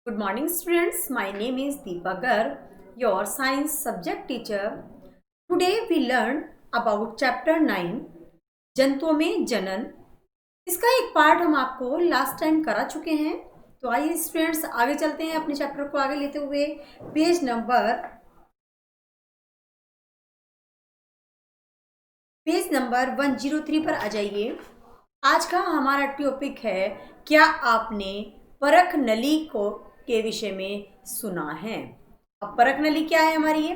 Good morning students, my name is Deepa Garg, your science subject teacher. Today we learn about chapter 9 जंतुओं में जनन। इसका एक part हम आपको लास्ट टाइम करा चुके हैं। तो आइए स्टूडेंट्स आगे चलते हैं अपने चैप्टर को आगे लेते हुए पेज नंबर 103 पर आ जाइए। आज का हमारा टॉपिक है क्या आपने परख नली के विषय में सुना है। अब परख नली क्या है हमारी? ये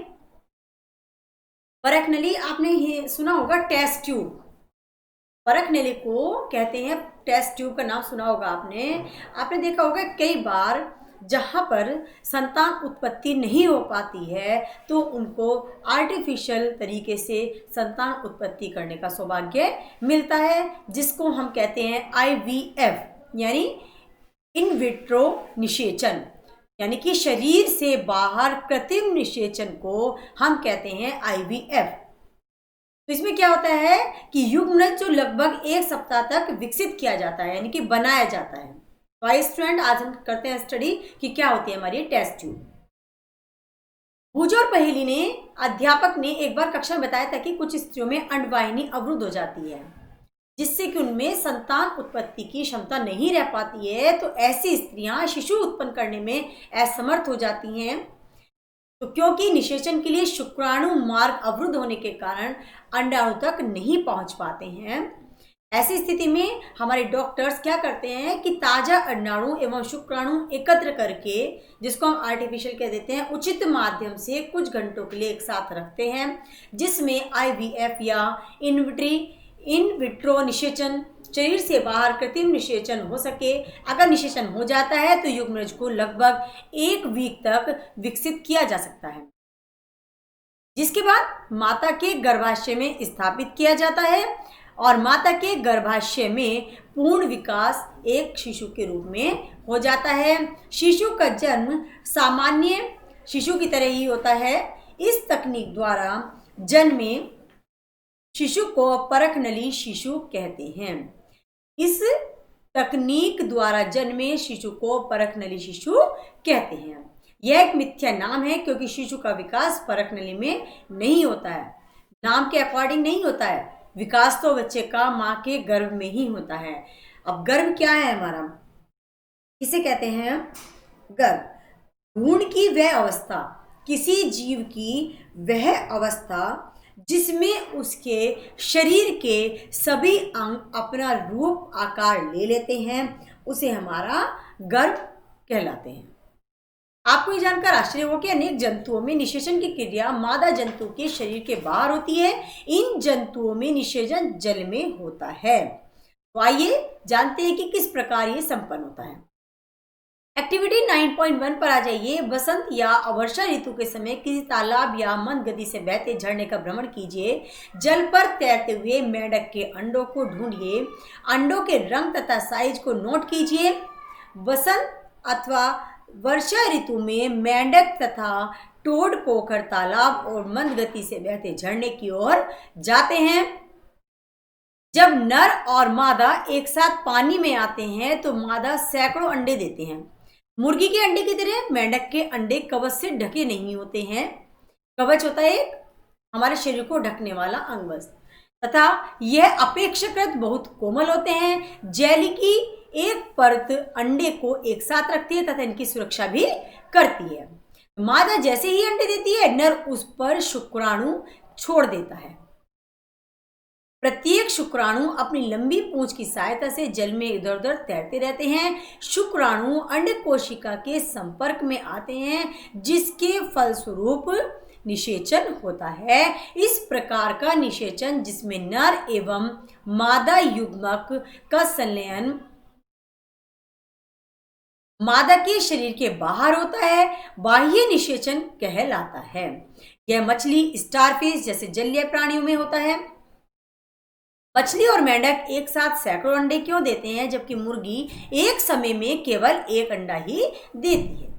परख नली आपने ये सुना होगा टेस्ट ट्यूब। परख नली को कहते हैं टेस्ट ट्यूब का नाम सुना होगा आपने देखा होगा कई बार जहां पर संतान उत्पत्ति नहीं हो पाती है तो उनको आर्टिफिशियल तरीके से संतान उत्पत्ति करने का सौभाग्य मिलता है, जिसको हम कहते हैं IVF यानी इन विट्रो निषेचन, यानी कि शरीर से बाहर कृत्रिम निषेचन को हम कहते हैं IVF। तो इसमें क्या होता है कि युग्मनज जो लगभग 1 सप्ताह तक विकसित किया जाता है, यानी कि बनाया जाता है। तो आइए स्टूडेंट आज हम करते हैं स्टडी कि क्या होती है हमारी टेस्ट ट्यूब। भूजो और पहेली ने अध्यापक ने एक बार कक्षा में बताया था कि कुछ स्त्रियों में अंडवाहिनी अवरुद्ध हो जाती है, जिससे कि उनमें संतान उत्पत्ति की क्षमता नहीं रह पाती है। तो ऐसी स्त्रियां शिशु उत्पन्न करने में असमर्थ हो जाती हैं। तो क्योंकि निषेचन के लिए शुक्राणु मार्ग अवरुद्ध होने के कारण अंडाणु तक नहीं पहुंच पाते हैं। ऐसी स्थिति में हमारे डॉक्टर्स क्या करते हैं कि ताजा अंडाणु एवं शुक्राणु एकत्र करके, जिसको हम आर्टिफिशियल कह देते हैं, उचित माध्यम से कुछ घंटों के लिए एक साथ रखते हैं, जिसमें IVF या इन विट्रो निषेचन, शरीर से बाहर कृत्रिम निषेचन हो सके। अगर निषेचन हो जाता है तो युग्मनज को लगभग 1 वीक तक विकसित किया जा सकता है, जिसके बाद माता के गर्भाशय में स्थापित किया जाता है और माता के गर्भाशय में पूर्ण विकास एक शिशु के रूप में हो जाता है। शिशु का जन्म सामान्य शिशु की तरह ही होता है। इस तकनीक द्वारा जन्मे शिशु को परख नली शिशु कहते हैं। इस तकनीक द्वारा जन्मे शिशु को परख नली शिशु कहते हैं। यह एक मिथ्या नाम है क्योंकि शिशु का विकास परख नली में नहीं होता है, नाम के अकॉर्डिंग नहीं होता है। विकास तो बच्चे का मां के गर्भ में ही होता है। अब गर्भ क्या है हमारा? इसे कहते हैं गर्भ। भ्रूण की वह अवस्था, किसी जीव की वह अवस्था जिसमें उसके शरीर के सभी अंग अपना रूप आकार ले लेते हैं, उसे हमारा गर्भ कहलाते हैं। आपको ये जानकर आश्चर्य हो कि अनेक जंतुओं में निषेचन की क्रिया मादा जंतु के शरीर के बाहर होती है। इन जंतुओं में निषेचन जल में होता है। तो आइए जानते हैं कि किस प्रकार ये संपन्न होता है। एक्टिविटी 9.1 पर आ जाइए। बसंत या वर्षा ऋतु के समय किसी तालाब या मंद गति से बहते झरने का भ्रमण कीजिए। जल पर तैरते हुए मेंढक के अंडों को ढूंढिए। अंडों के रंग तथा साइज को नोट कीजिए। बसंत अथवा वर्षा ऋतु में मेंढक तथा टोड पोखर, तालाब और मंद गति से बहते झरने की ओर जाते हैं। जब नर और मादा एक साथ पानी में आते हैं तो मादा सैकड़ों अंडे देते हैं। मुर्गी के अंडे की तरह मेंढक के अंडे कवच से ढके नहीं होते हैं। कवच होता है एक हमारे शरीर को ढकने वाला अंग, तथा यह अपेक्षाकृत बहुत कोमल होते हैं। जेली की एक परत अंडे को एक साथ रखती है तथा इनकी सुरक्षा भी करती है। मादा जैसे ही अंडे देती है, नर उस पर शुक्राणु छोड़ देता है। प्रत्येक शुक्राणु अपनी लंबी पूंछ की सहायता से जल में इधर उधर तैरते रहते हैं। शुक्राणु अंड कोशिका के संपर्क में आते हैं, जिसके फलस्वरूप निषेचन होता है। इस प्रकार का निषेचन, जिसमें नर एवं मादा युग्मक का संलयन मादा के शरीर के बाहर होता है, बाह्य निषेचन कहलाता है। यह मछली, स्टारफिश जैसे जलीय प्राणियों में होता है। मछली और मेंढक एक साथ सैकड़ों अंडे क्यों देते हैं, जबकि मुर्गी एक समय में केवल 1 अंडा ही देती है?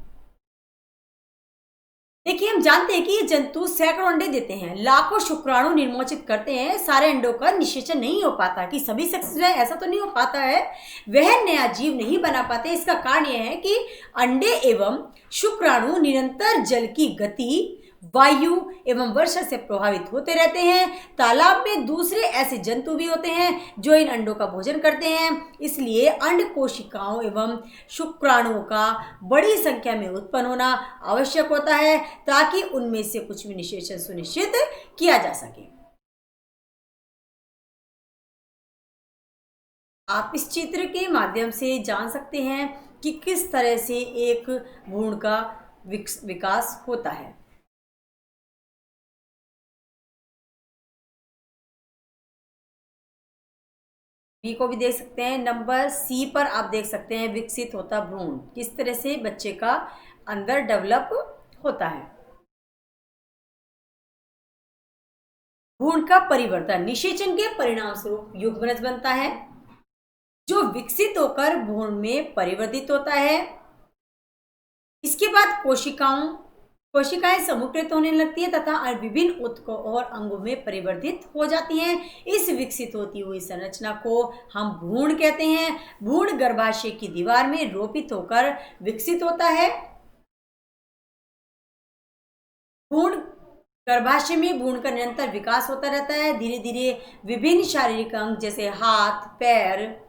देखिए, हम जानते हैं कि ये जंतु सैकड़ों अंडे देते हैं, लाखों शुक्राणु निर्मोचित करते हैं। सारे अंडों का निषेचन नहीं हो पाता कि सभी सक्सेस है, ऐसा तो नहीं हो पाता है। वह नया जीव नहीं बना पाते। इसका कारण यह है कि अंडे एवं शुक्राणु निरंतर जल की गति, वायु एवं वर्षा से प्रभावित होते रहते हैं। तालाब में दूसरे ऐसे जंतु भी होते हैं जो इन अंडों का भोजन करते हैं। इसलिए अंड कोशिकाओं एवं शुक्राणुओं का बड़ी संख्या में उत्पन्न होना आवश्यक होता है ताकि उनमें से कुछ भी निषेचन सुनिश्चित किया जा सके। आप इस चित्र के माध्यम से जान सकते हैं कि किस तरह से एक भ्रूण का विकास होता है। बी को भी देख सकते हैं। नंबर सी पर आप देख सकते हैं विकसित होता भ्रूण, किस तरह से बच्चे का अंदर डेवलप होता है। भ्रूण का परिवर्तन निषेचन के परिणाम स्वरूप युग्मनज बनता है जो विकसित होकर भ्रूण में परिवर्तित होता है। इसके बाद कोशिकाएं समूहीकृत होने लगती है तथा विभिन्न ऊतकों और अंगों में परिवर्तित हो जाती हैं। इस विकसित होती हुई संरचना को हम भ्रूण कहते हैं। भ्रूण गर्भाशय की दीवार में रोपित होकर विकसित होता है। गर्भाशय में भ्रूण का निरंतर विकास होता रहता है। धीरे धीरे विभिन्न शारीरिक अंग जैसे हाथ, पैर,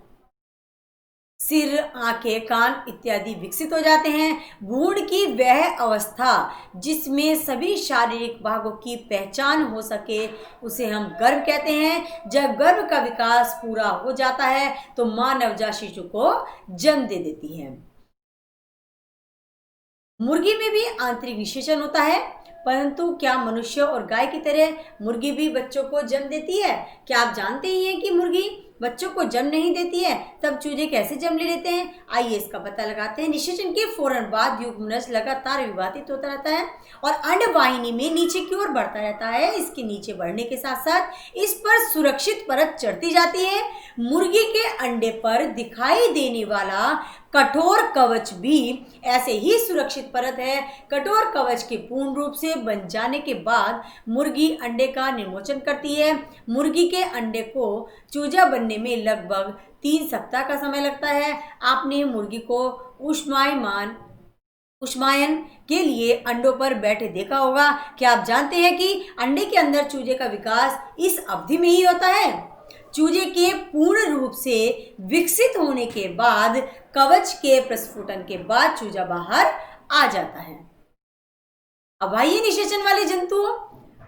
सिर, आंखें, कान इत्यादि विकसित हो जाते हैं। भ्रूण की वह अवस्था जिसमें सभी शारीरिक भागों की पहचान हो सके उसे हम गर्भ कहते हैं। जब गर्भ का विकास पूरा हो जाता है तो मां नवजात शिशु को जन्म दे देती है। मुर्गी में भी आंतरिक निषेचन होता है, परंतु क्या मनुष्य और गाय की तरह मुर्गी भी बच्चों को जन्म देती है? क्या आप जानते ही हैं कि मुर्गी बच्चों को जन्म नहीं देती है, तब चूजे कैसे जन्म ले लेते हैं? आइए इसका पता लगाते हैं। निषेचन के फौरन बाद युग्मनज लगातार विभाजित होता रहता है और अंडवाहिनी में नीचे की ओर बढ़ता रहता है। इसके नीचे बढ़ने के साथ साथ इस पर सुरक्षित परत चढ़ती जाती है। मुर्गी के अंडे पर दिखाई देने वाला कठोर कवच भी ऐसे ही सुरक्षित परत है। कठोर कवच के पूर्ण रूप से बन जाने के बाद मुर्गी अंडे का निर्मोचन करती है। मुर्गी के अंडे को चूजा बनने में लगभग 3 सप्ताह का समय लगता है। आपने मुर्गी को उष्मायन के लिए अंडों पर बैठे देखा होगा। क्या आप जानते हैं कि अंडे के अंदर चूजे का विकास इस अवधि में ही होता है? चूजे के पूर्ण रूप से विकसित होने के बाद कवच के प्रस्फुटन के बाद चूजा बाहर आ जाता है। अब आइए निषेचन वाले जंतुओं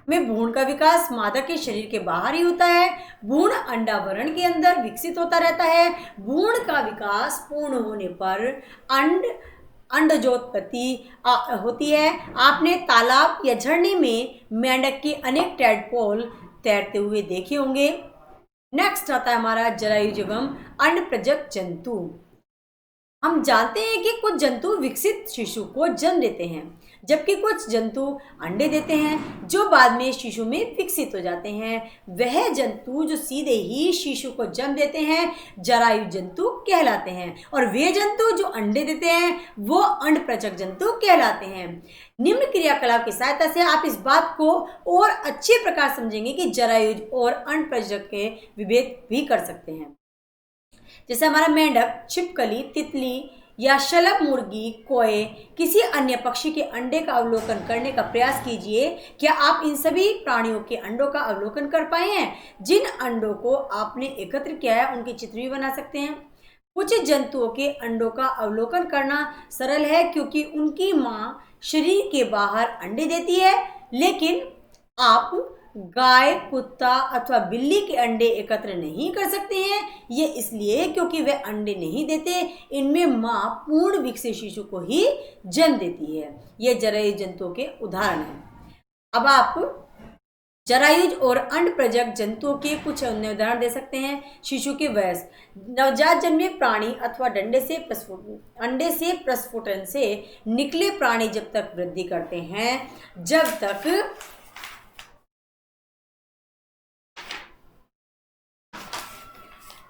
में भ्रूण का विकास मादा के शरीर के बाहर ही होता है। भ्रूण अंडावरण के अंदर विकसित होता रहता है। भ्रूण का विकास पूर्ण होने पर अंडजोत्पत्ति होती है। आपने तालाब या झरने में मेंढक के अनेक टैडपोल तैरते हुए देखे होंगे। नेक्स्ट आता है हमारा जरायुज एवं अंडप्रजक जंतु। हम जानते हैं कि कुछ जंतु विकसित शिशु को जन्म देते हैं, जबकि कुछ जंतु अंडे देते हैं जो बाद में शिशु में विकसित हो जाते हैं। वह जंतु जो सीधे ही शिशु को जन्म देते हैं जरायु जंतु कहलाते हैं और वे जंतु जो अंडे देते हैं वो अंडप्रजक जंतु कहलाते हैं। निम्न क्रियाकलाप की सहायता से आप इस बात को और अच्छे प्रकार समझेंगे कि जरायुज और अंडप्रजक के विभेद भी कर सकते हैं। जैसे हमारा मेंढक, छिपकली, तितली या शलभ मुर्गी, कोए, किसी अन्य पक्षी के अंडे का अवलोकन करने का प्रयास कीजिए। क्या आप इन सभी प्राणियों के अंडों का अवलोकन कर पाए हैं? जिन अंडों को आपने एकत्र किया है उनके चित्र भी बना सकते हैं। कुछ जंतुओं के अंडों का अवलोकन करना सरल है क्योंकि उनकी मां शरीर के बाहर अंडे देती है, लेकिन आप गाय, कुत्ता अथवा बिल्ली के अंडे एकत्र नहीं कर सकते हैं। ये इसलिए क्योंकि वे अंडे नहीं देते। इनमें मां पूर्ण विकसित शिशु को ही जन्म देती है। ये जरायुज जंतुओं के उदाहरण हैं। अब आप जरायुज और अंडप्रजक जंतुओं के कुछ अन्य उदाहरण दे सकते हैं। शिशु के वयस, नवजात जन्मे प्राणी अथवा अंडे से प्रस्फुटन से निकले प्राणी जब तक वृद्धि करते हैं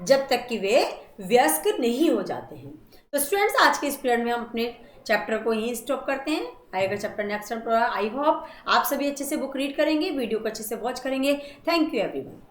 जब तक कि वे वयस्क नहीं हो जाते हैं। तो स्टूडेंट्स, आज के इस पीरियड में हम अपने चैप्टर को ही स्टॉप करते हैं, आएगा chapter next time. I hope आप सभी अच्छे से बुक रीड करेंगे, वीडियो को अच्छे से वॉच करेंगे। Thank you everyone.